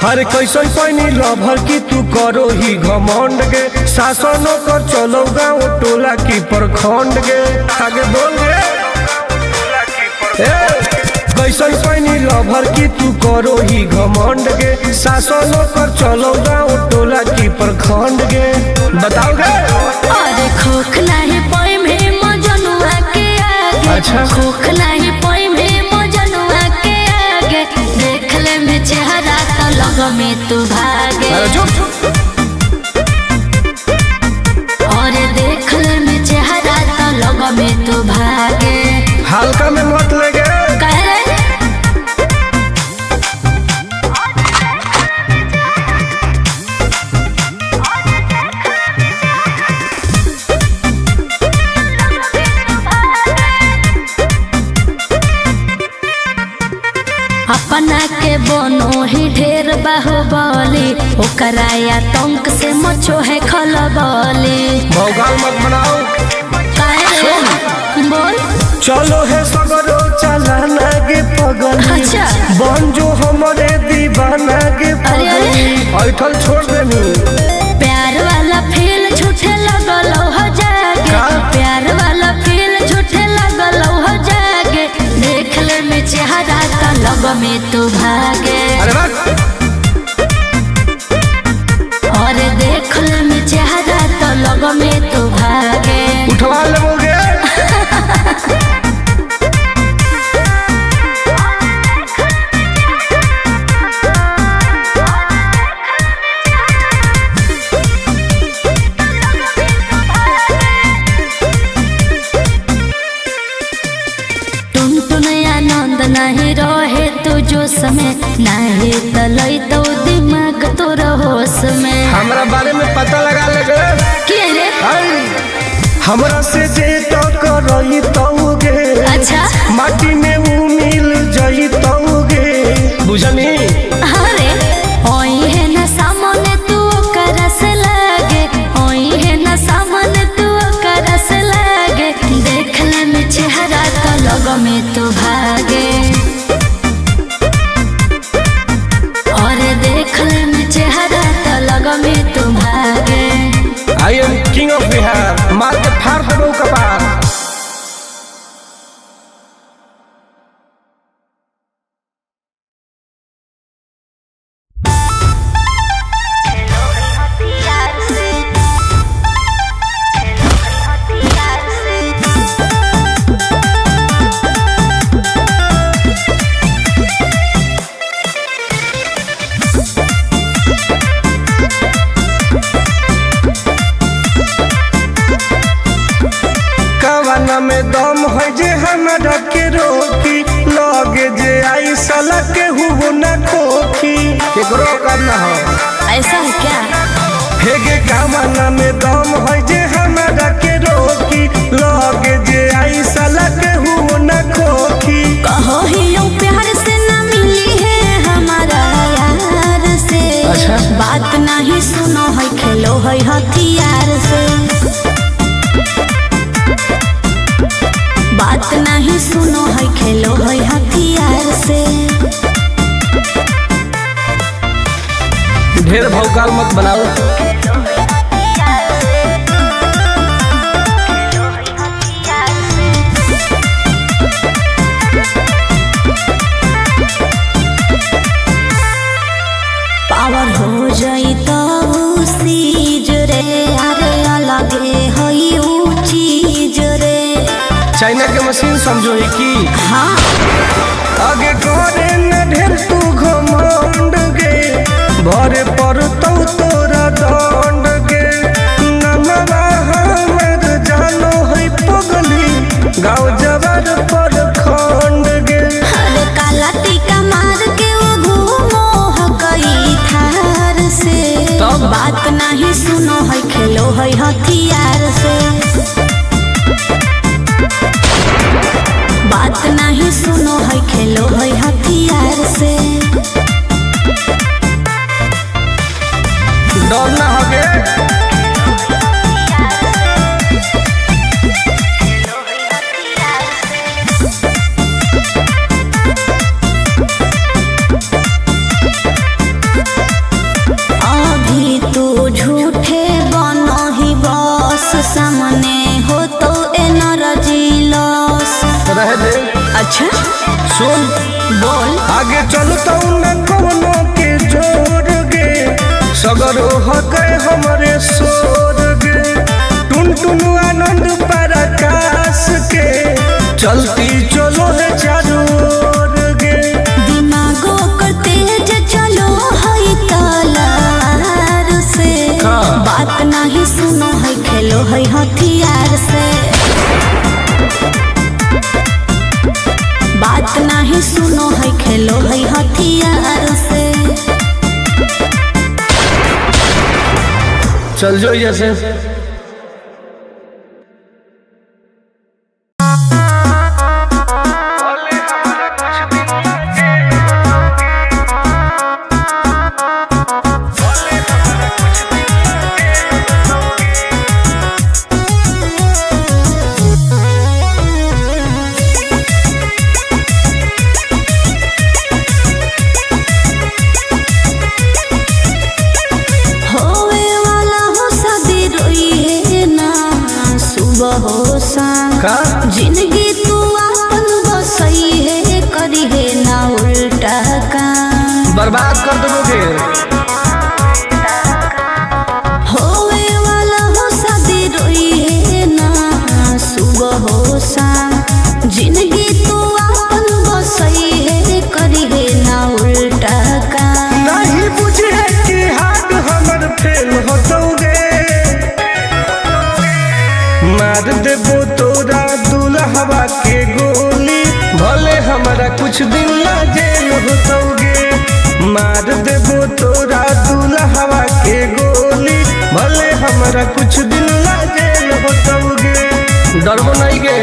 अरे कैसन पैनी लभर की तू करो ही घमंड गे शासनों कर चलो गाँव टोला की प्रखंड गे आगे बोल गे कैसन पैनी लभर की तू करो ही घमंड गे शासनों कर चलो गाँव टोला की प्रखंड गे बताओ गे। अरे खोखला है पोई में मजनुआ के आगे। अच्छा खोखला है पोई में मजनुआ के आगे देख ले में चेहरा तो लग में तू भागे। और देख ले में चेहरा तो लग में तू भागे। हल्का में मत लगे कह रहे अपना के बनो ही ढेर बाहुबली ओकरा आतंक से मचो है खलबली। भौकाल मत बनाओ बोल चलो है सगरो चलाना गे पगली। अच्छा। बन जो हमारे दीवाना गे पगली ऐठल छोड़ देनी। प्यार वाला फील झूठे लगल हो जागे। का? प्यार वाला फील झूठे लगल हो जागे देख ले में चेहरा का लग में तू भागे। अरे बस और देख ले में चेहरा तो लग में तू भागे। उठवा लोगे नहीं रहे तू जो समय नहीं तलई तो दिमाग तो होश में। हमरा बारे में पता लगा लगे के रे हमरा से जे तो करई तौगे। अच्छा माटी में ऊ मिल जई तौगे बुझनी। अरे ओई है ना सामने तू करस लागे। ओई है ना सामने तू करस लागे देख ले में चेहरा तो लग में तू भागे। और देख ले में चेहरा तो लग में तू भागे। I am king of Bihar मार के फाड़ देबो कपार। कवाना में दम है जे हमरा के रोकी लगे जे आई साला के हुबो ना खोखी केकरो करना हो। ऐसा है क्या? हेगे कवाना में दम है जे हमरा के रोकी लगे जे आई साला के हुबो ना खोखी। कहो ही यूं प्यार से ना मिली है हमारा यार से। अच्छा। बात नहीं सुनो है खेलो है हथियार से। बात नहीं सुनो है खेलो है हथियार से। ढेर भौकाल मत बनाओ। पावर हो जाई तो सीज रे अरे अलगे हई ऊ चीज रे। चाइना के मशीन समझो ही की हाँ आगे करे न ढेर तू घमंड गे भरे पर तो तोरा दंड गे। नमवा हमर जानो है पगली गाँव जबर पर खंड गे। अरे काला टीका मार के वो घूमो हकई थार से। तब? बात नहीं सुनो है खेलो है हथियार से। में हो तो एनर्जी लॉस। रह दे। अच्छा सुन बोल। आगे चलता न कोनो के जोर गे, सगरो हके हमरे सोर गे, टुन टुन आनंद पराकाश के चलती चलो है चारों ओर गे। दिमागो कर तेज चलो है तलार से, बात नहीं सुनो है खेलो है हथियार से, बात नहीं सुनो है खेलो है हथियार से। चल जो जैसे जिंदगी तू अपन बसई है, करी है ना उल्टा काम, बर्बाद कर दोगे। होवे वाला हो शादी रोई है ना सुबह हो शाम, जिंदगी तू अपन बसई है, करी है ना उल्टा काम। नहीं बुझे कि हाथ हमर फेल होतोगे, मार देबो तोरा दुल्हवा के गोली, भले हमारा कुछ दिन ला जेल होतोगे। मार देबो तोरा दुल्हवा के गोली, भले हमारा कुछ दिन ला जेल होतोगे। डरबो नहीं गे।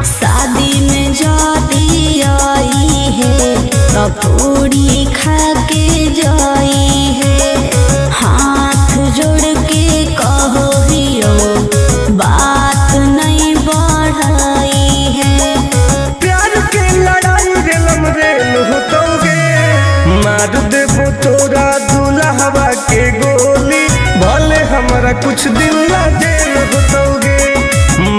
शादी में जाती आई है तो पूरी खा के जाई है, हाथ जोड़ के कहो हियो बात नहीं बढ़ाई है। प्यार के लड़ाई रेलम रेल होतोगे, मार देबो तोरा दुल्हवा के गोली, भले हमारा कुछ दिन ला जेल होतोगे।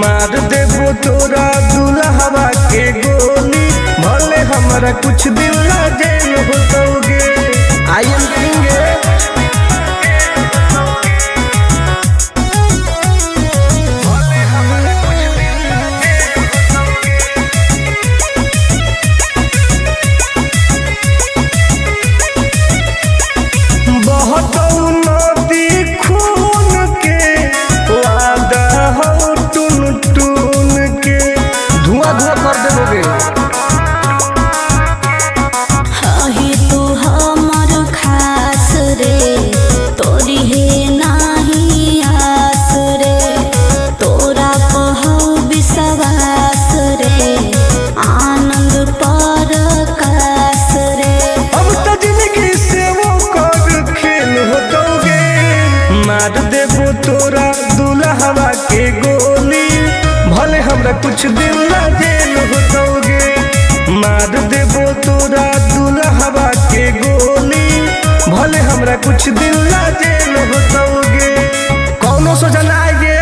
मार देबो तोरा दुल्हवा के गोली, भले हमारा कुछ दिन ला जेल होतोगे। I am king. मार देबो तोरा दुल्हवा के गोली, भले हमरा कुछ दिन ला जेल होतोगे। मार देबो तोरा दुल्हवा के गोली, भले हमरा कुछ दिन ला जेल होतोगे। कौनो सोचा ना आएगे।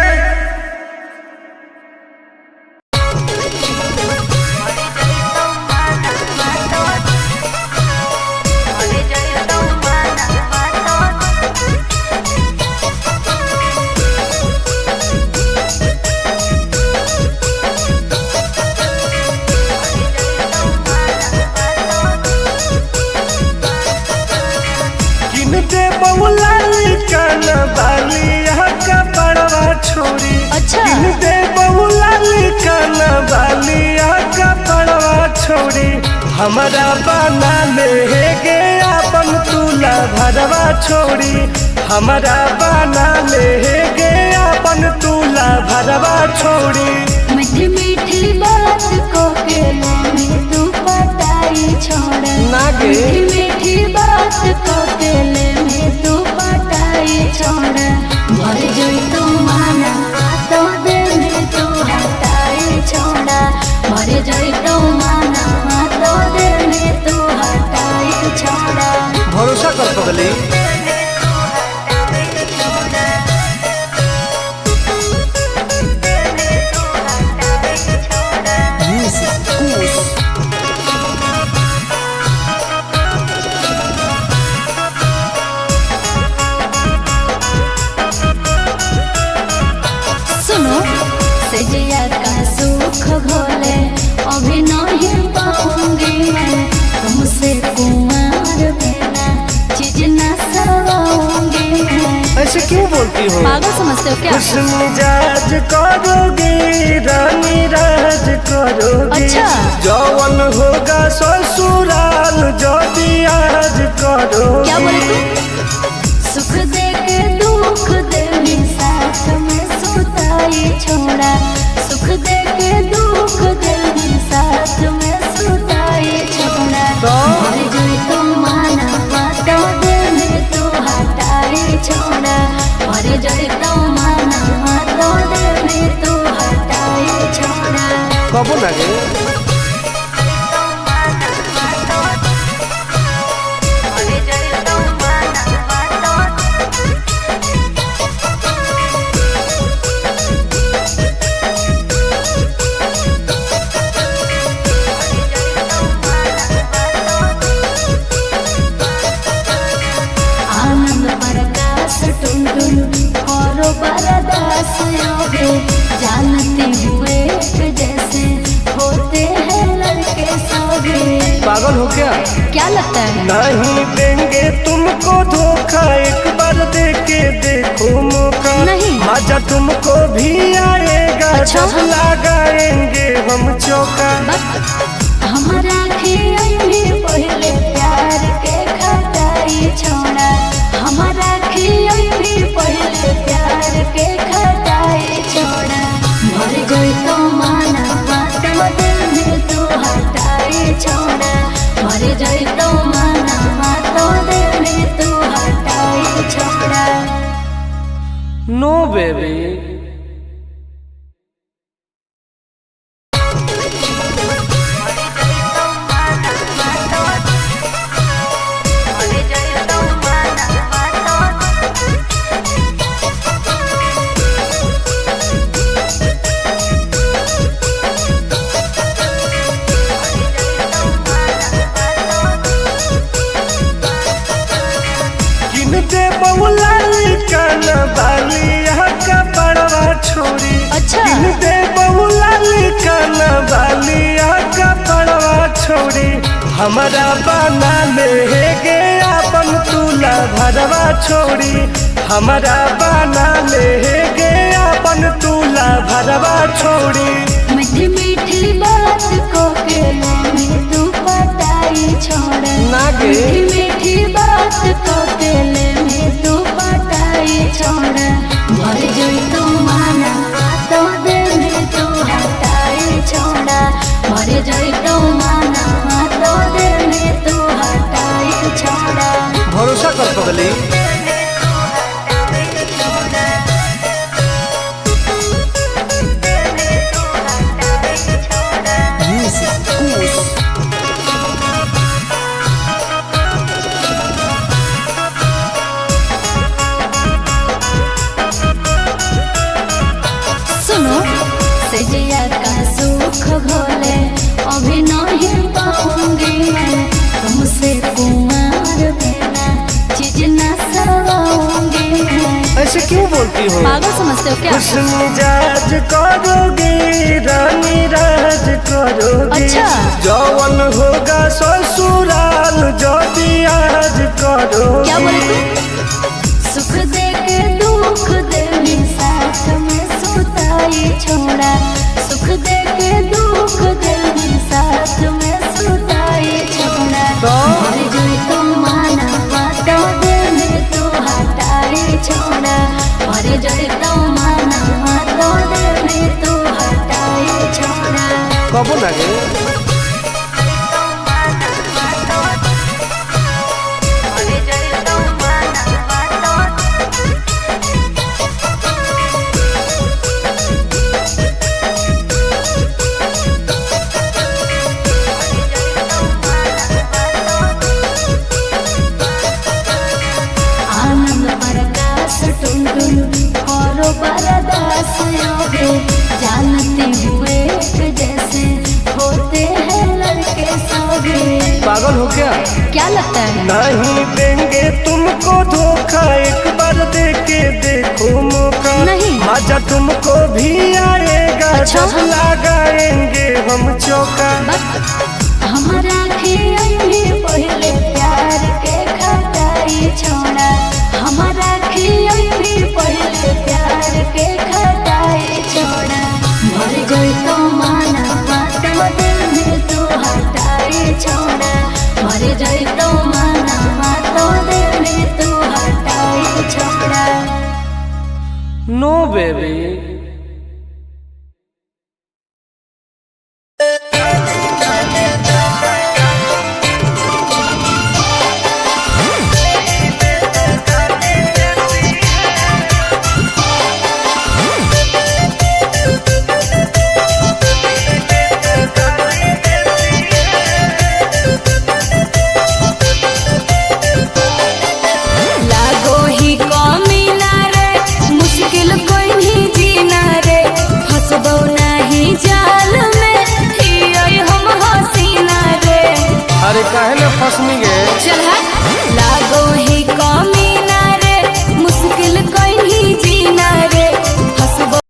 अच्छा दे बहुला काना बालिया का पड़वा छोड़ी, हमारा बना ले गे अपन तुला भरवा छोड़ी, हमारा बना ले गे अपन तुला भरवा छोड़ी। मीठी मीठी बात बात को के लेने तू पटाई छोड़ा नागे मीठी बात को के लेने तू पटाई छोड़ा मर जोई तू माना तो दिल में तू हटाई छोड़ा मर जोई तू माना तो दिल में तू हटाई छोड़ा भरोसा कर पगली सुनो सजिया का सुख घोले अभी नहीं पाऊंगी मैं तुमसे कुमार बिना चीज न सवाऊंगी मैं ऐसे क्यों बोलती हो? पागल समझते हो क्या? खुश मिजाज करोगी रानी राज करोगी अच्छा। जौवन होगा ससुराल जो भी आज करोगी क्या बोले तू? सुख दे के दुख दे साथ में सुताई छोड़ा सुख दे के दुख दे साथ में सुताई छोड़ा मर जोई तू माना तो दिल में तू हटाई छोड़ा मर जोई तू माना तो दिल में तू हटाई छोड़ा कबो लगे आनंद प्रकाश टुनटुन करो बरदास योगे जानते हुए जैसे होते हैं लड़के सभी पागल हो क्या? क्या लगता है? नहीं देंगे तुमको धोखा एक बार दे के देखो मौका नहीं। मजा तुमको भी आएगा अच्छा। जब लगाएंगे हम चौका हमारा खियाई भी पहले प्यार के खटाई छोड़ा हमारा खियाई भी पहले प्यार के खटाई छोड़ा मर गई तो माना तो दिल में तू हटाई छोड़ा मर गई तो माना तो दिल में तू हटाई छोड़ा नो बेबी दे बहुला काना बालिया का बड़वा छोड़ी अच्छा। दे बहुला काना बालिया का बड़वा छोड़ी हमारा बना ले गे अपन तुला भरवा छोड़ी हमारा बना ले गे अपन तुला भरवा छोड़ी मीठी मीठी बात को के लेने तू पटाई छोड़ा नागे मीठी मीठी बात को के लेने तू पटाई छोड़ा मर जोई तू माना तो दिल में तू हटाई छोड़ा मर जोई तू माना तो दिल में तू हटाई छोड़ा भरोसा कर पगली सुनो सजिया का सुख घोले अभी नहीं पाऊंगी मैं तुमसे कुमार बिना चीज न सवाऊंगी मैं ऐसे क्यों बोलती हो? पागल समझते हो क्या? खुश मिजाज करोगी रानी राज करोगी अच्छा। जौवन होगा ससुराल जो भी आज करोगी क्या बोले तू? सुख दे के दुख दे साथ में सुताई छोड़ा सुख दे के दुख दे साथ में सुताई छोड़ा मर जोई तू माना तो दिल में तू हटाई छोड़ा मर जोई तू माना तो दिल में तू हटाई छोड़ा कबो पागल हो क्या? क्या लगता है? नहीं देंगे तुमको धोखा, एक बार दे के देखो मौका। नहीं। मजा तुमको भी आएगा। अच्छा? जब लगाएंगे हम चौका। हमारा पहले प्यार के खटाई छोड़ा, हमारा पहले प्यार के खटाई छोड़ा। मर गई तो माना माता दिल में तू हटाई छोड़ा, मर गई तो माना माता दिल में तू हटाई छोड़ा। नो बेबी। अरे काहे ना फसनी गे? चल लागो ही कमीना रे, मुश्किल कोई नहीं जीना रे, हंसबो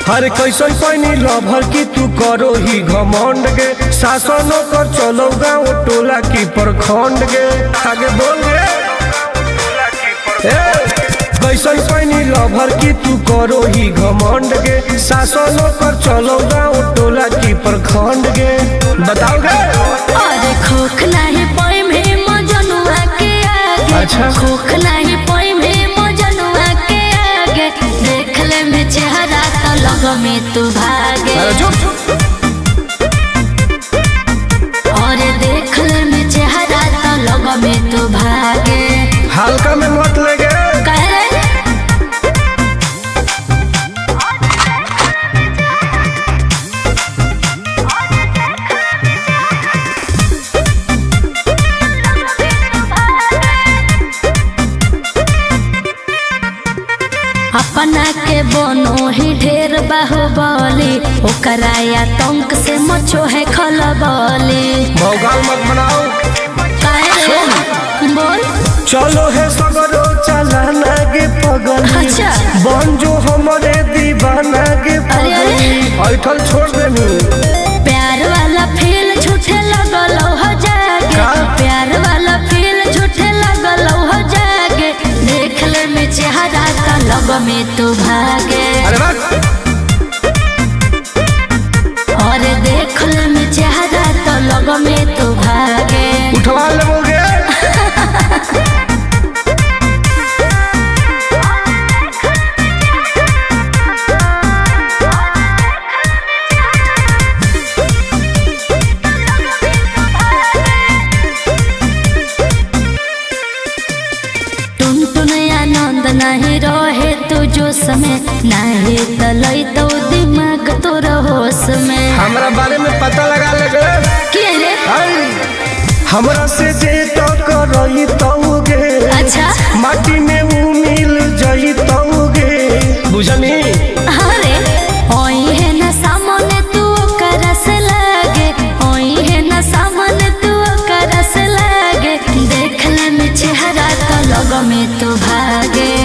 अरे कैसन पैनी लभर की तू करो ही घमंड गे। शासनों कर चलो गाँव टोला की प्रखंड गे। आगे बोल गे। कैसन पैनी लभर की तू करो ही घमंड गे। शासनों कर चलो गाँव टोला की प्रखंड गे। बताओ गे। अरे खोख नहीं पाई में मजनुआ के आगे। अच्छा। खोख नहीं पाई में मजनुआ के आगे, देख ले में चेहरा तो लगो में तू भागे। अरे चुप। और देख ले में चेहरा तो लगो में तू भागे। हल्का में मत लगे। कह रे अपना के बनो ही ढेर बाहुबली, ओकरा आतंक से मचो है खलबली। भौकाल मत बनाओ। बोल। चलो है सगरो चलाना गे पगली। अच्छा। बन जो हमारे दीवाना गे पगली। ऐठल छोड़ देनी। प्यार वाला फील झूठे लगल हो जागे। का? प्यार वाला फील झूठे लगल हो जागे, देख ले में चेहरा का लग में तू भागे। अरे बात। और देख ले में चेहरा तो लग में तू भागे। उठवा लोगे। नहीं रहे तू जो समय, नहीं तलई तो दिमाग तो होश में। हमरा बारे में पता लगा लगे। क्या रे? हमरा से जे तो करई तौगे। अच्छा। माटी में ऊ मिल जई तौगे। बुझनी? अरे ओई है ना सामने तू करस लागे, ओई है ना सामने तू करस लागे, देख ले में चेहरा तो लग में तू भागे।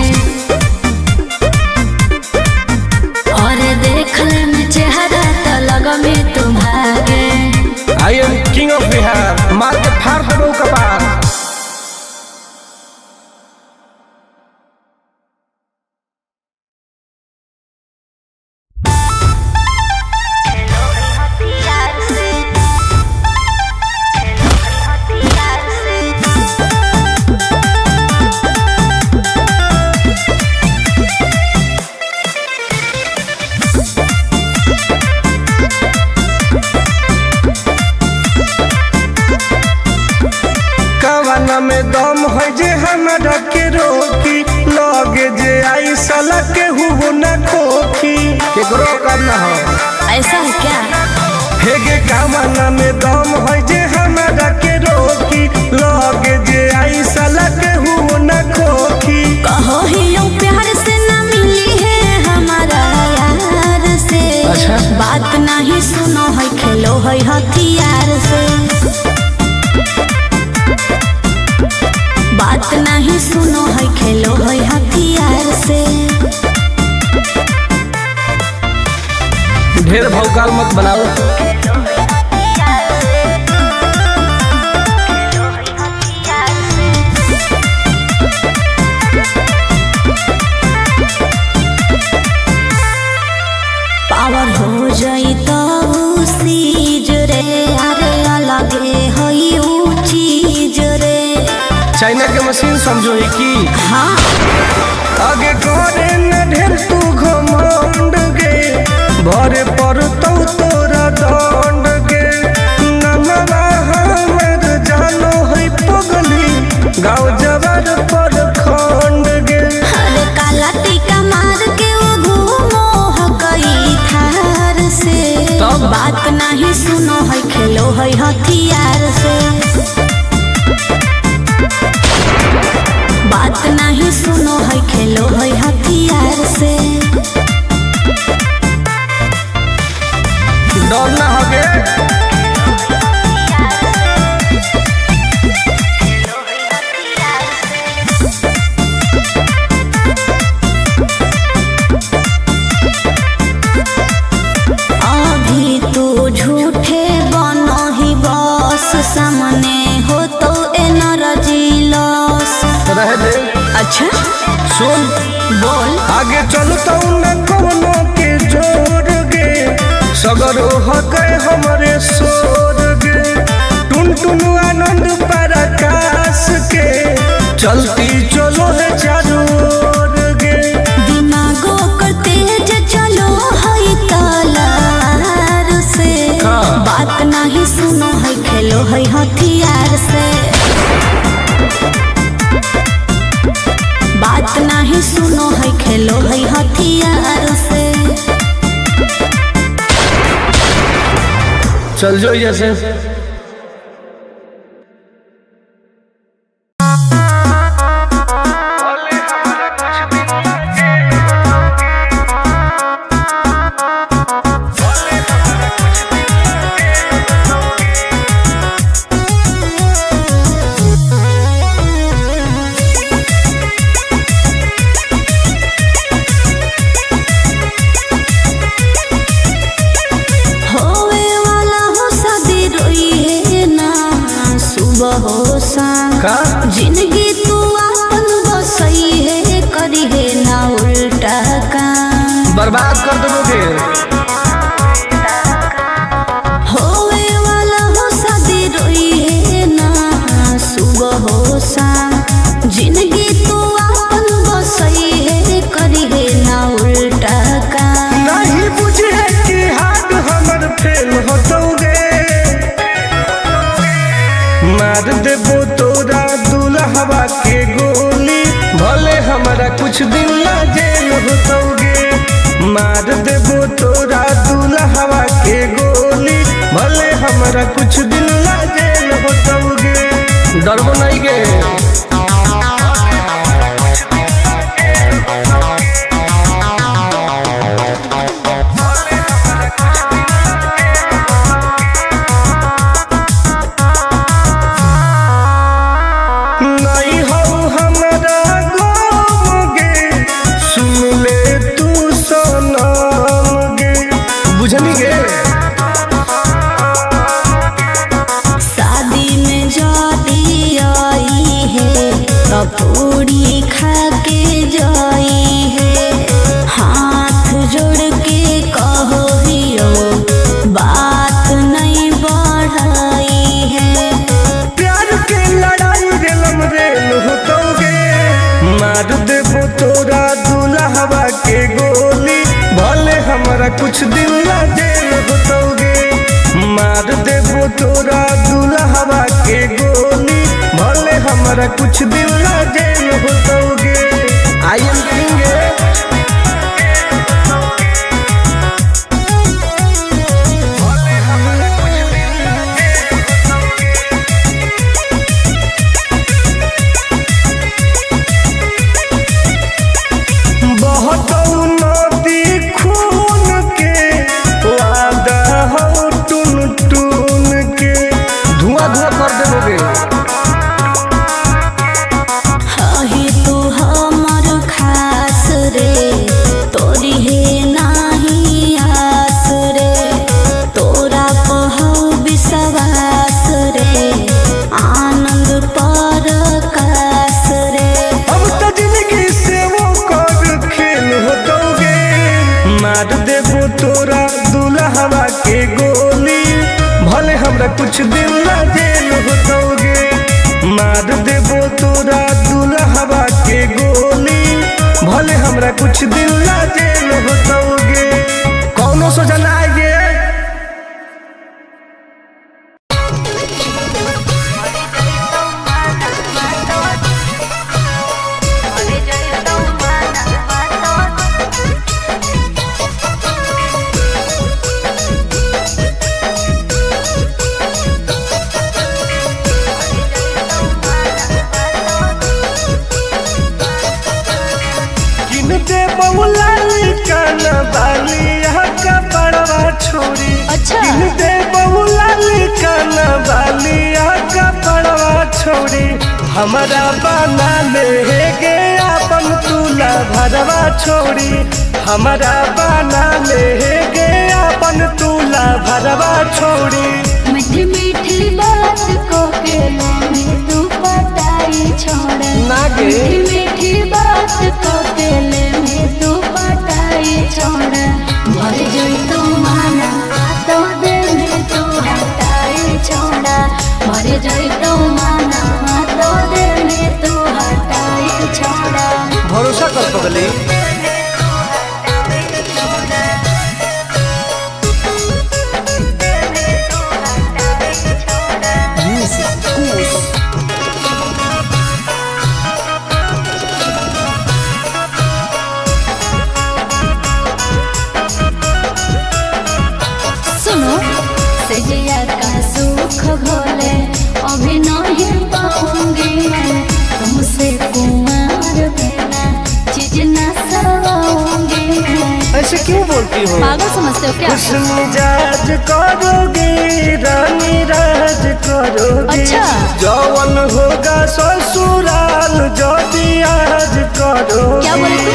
और देख ले में चेहरा तो लग में तू भागे। I am king of Bihar. मार के फाड़ देबो कपार। में दम है जे हमरा के रोकी। लगे जे आई साला के हुओ न खोखी केकरो करना हो। ऐसा है क्या? हेगे कामना में दम है जे हमारा के रोकी लगे जे आई साला के हुओ न खोखी। कहो ही यूं प्यार से ना मिली है हमारा यार से। अच्छा। बात नहीं सुनो है खेलो है हथियार से। बात नहीं सुनो है खेलो है हथियार से। ढेर भौकाल मत बनाओ। पावर हो जाई तो सीज रे अरे अलगे हई ऊ चीज रे। चाइना के मशीन समझो ही की। हाँ आगे करे न ढेर तू घमंड गे भरे पर तो तोरा दंड गे नमवा हमर जानो है पगली गाँव जवार पर खंड गे। अरे काला टीका मार के वो घूमो हकई थार से। तब? बात नहीं सुनो है खेलो है हथियार से। बात नहीं सुनो है खेलो है हथियार से। डर ना होगे। अभी तू झूठे बनो ही बस सामने हो तो एनर्जी लॉस। रह दे। अच्छा सुन बोल। आगे चलता न कोनो के जोर गे सगर हके हमरे सोर गे टुन टुन आनंद पराकाश के चलती चलो है चारू ओर गे। दिमागो कर तेज चलो है तलवार से। हाँ। बात नहीं सुनो है खेलो है हथियार से। बात नहीं सुनो है खेलो है हथियार से। चल जो जैसे होवे वाला हो शादी रोई है ना सुबह हो शाम। का जिंदगी तू अपन बसई है करी है ना उल्टा काम। बर्बाद कर दोगे। होवे वाला हो शादी रोई है ना सुबह हो शाम। जिंदगी तू अपन बसई है करी है ना उल्टा काम। नहीं बुझे कि हाथ हमर फेल होतोगे मार देबो तोरा दुल्हवा के गोली भले हमारा कुछ दिन ला जेल होतोगे। मार देबो तोरा दुल्हवा के गोली भले हमारा कुछ दिन ला जेल होतोगे। डरबो नहीं गे। नहीं हो हमरा गम गे सुन ले तू सनम गे बुझनी गे। शादी में जाती आई है तो पूरी खा के जाई है। हाथ जोड़ के कहो हियो बात नहीं बढ़ाई है। प्यार के लड़ाई रेलम रेल होतोगे मार देबो तोरा दुल्हवा के गोली भले हमारा कुछ दिन ला जेल होतोगे। मार देबो तोरा दुल्हवा के गोली भले हमारा कुछ दिन ला जेल होतोगे। I am king. गोली, भले हमरा कुछ दिन ला जेल होतोगे। मार देबो तोरा दुल्हवा के गोली, भले हमरा कुछ दिन ला जेल होतोगे। कौनो सोचा ना आएगे। छोरी अच्छा दे बहुला लिखाना बालिया का पड़वा छोरी, हमारा बना ले गे अपन तुला भरवा छोरी, हमारा बना ले गे अपन तुला भरवा छोरी। मीठी मीठी बात को के में तू पटाई छोड़ नागे मीठी मीठी बात को के में तू पटाई छोड़, भर जोई तू माना तो दे में तू हटाई छोड़ा, भर जोई तू माना तो दे में तू हटाई छोड़ा। भरोसा कर पगली। सुनो सजिया का सुख घोले अभी नहीं पाऊंगी मैं, तुमसे कुमार बिना चीज न सवाऊंगी मैं। ऐसे क्यों बोलती हो? पागल समझते हो क्या? खुश मिजाज करोगे रानी राज करोगे। अच्छा जौवन होगा ससुराल जो आज करोगे। क्या बोले तू?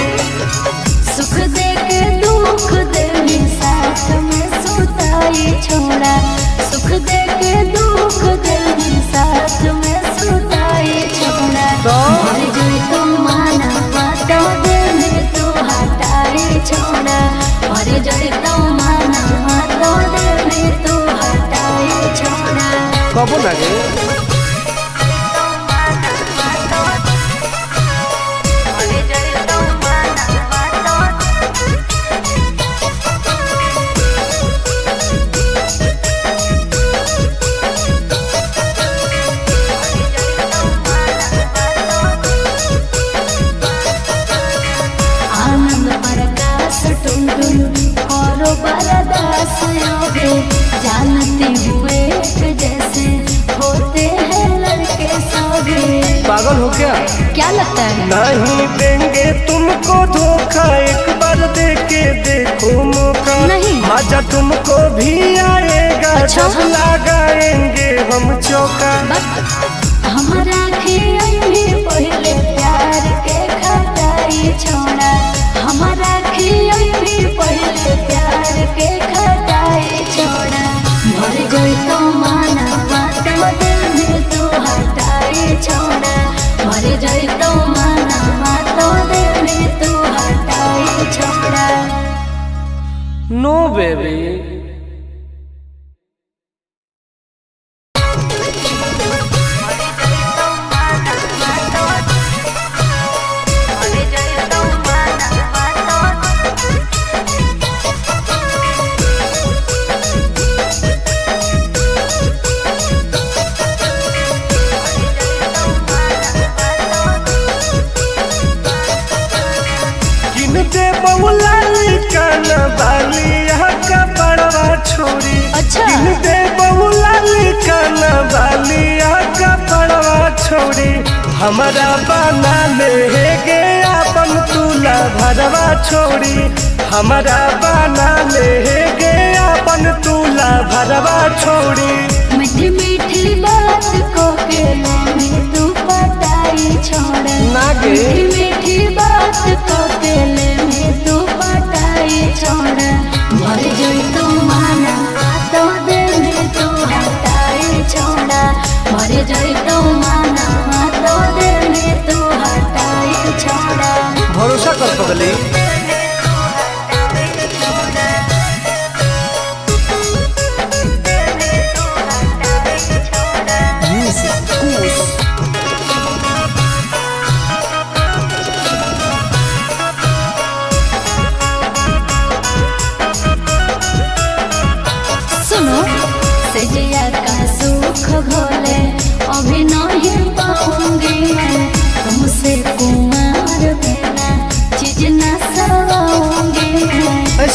सुख दे के दुख दे साथ में सुताई छोड़ा, सुख दे के दुख दे साथ में सुताई छोड़ा। मर जोई तू माना तो दे में तू हटाई छोड़ा, मर जोई तू माना तो दे में तू हटाई छोड़ा। कबो लगे बरदास योगे जानती हुए जैसे होते हैं लड़के सभी। पागल हो क्या लगता है? नहीं देंगे तुमको धोखा, एक बार दे के देखो मौका। नहीं मजा तुमको भी आएगा। अच्छा? जब लगाएंगे हम चौका। हमारा भी पहले प्यार के खटाई छोड़ा, हमारा भी पहले प्यार के खटाई छोड़ा। मर जोई तो माना तो दिल में तू हटाई छोड़ा, मर जोई तो माना तो दिल में तू हटाई छोड़ा। नो बेबी। छोरी अच्छा दे बहुला लिखाना बालिया का पड़वा छोरी, हमारा बना ले गे अपन तुला भरवा छोरी, हमारा बना ले गे अपन तुला भरवा छोरी। मीठी मीठी बात को के में तू पटाई छोड़, नागे मीठी मीठी बात को के में तू पटाई छोड़। भर जोई तू माना तो दे में तू हटाई छोड़ा, भर जोई तू माना तो दे में तू हटाई छोड़ा। भरोसा कर पगली।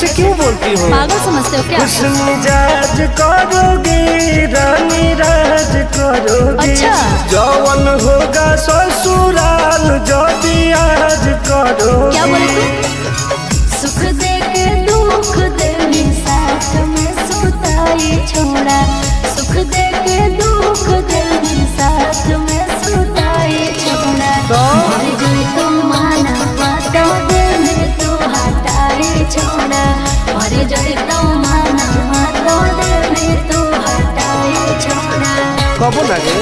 ऐसे क्यों बोलती हो? पागल समझते हो क्या? खुश मिजाज करोगे रानी राज करोगे। अच्छा। जौवन होगा ससुराल जो आज करोगे। क्या बोले तू? सुख दे के दुख दे साथ में सुताई छोड़ा, सुख दे के दुख दे साथ में सुताई छोड़ा। मर जाए तो माना बातों दे में तू हटाई छोड़ा, मर जाए तो माना बातों दे में तू हटाई छोड़ा। कबो लगे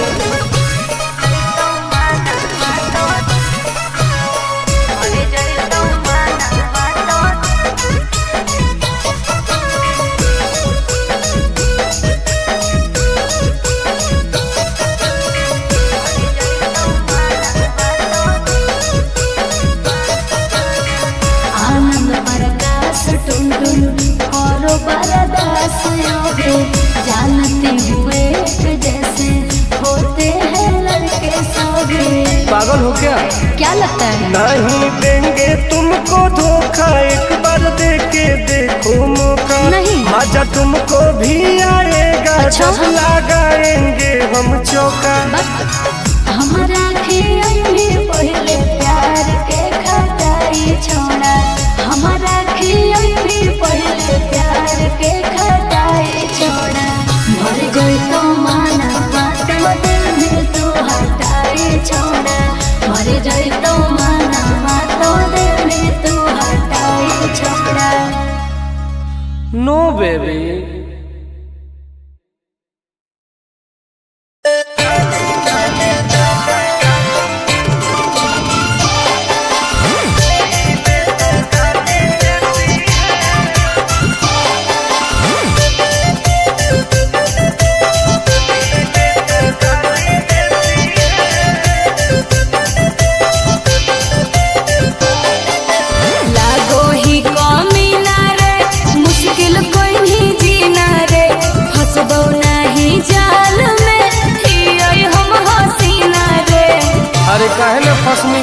जानते हुए जैसे होते हैं लड़के सभी। पागल हो क्या? क्या लगता है? नहीं देंगे तुमको धोखा, एक बार दे के देखो मौका। नहीं। मजा तुमको भी आएगा। अच्छा। जब लगाएंगे हम चौका। हमारा भी पहले प्यार के खटाई छोड़ा, हमारा भी पहले प्यार के खटाई छोड़ा। मर गई तो माना बातों दिल में तू हटाई छोड़ा, मर गई तो माना बातों दिल में तू हटाई छोड़ा। नो बेबी। अरे काहे ना फंसनी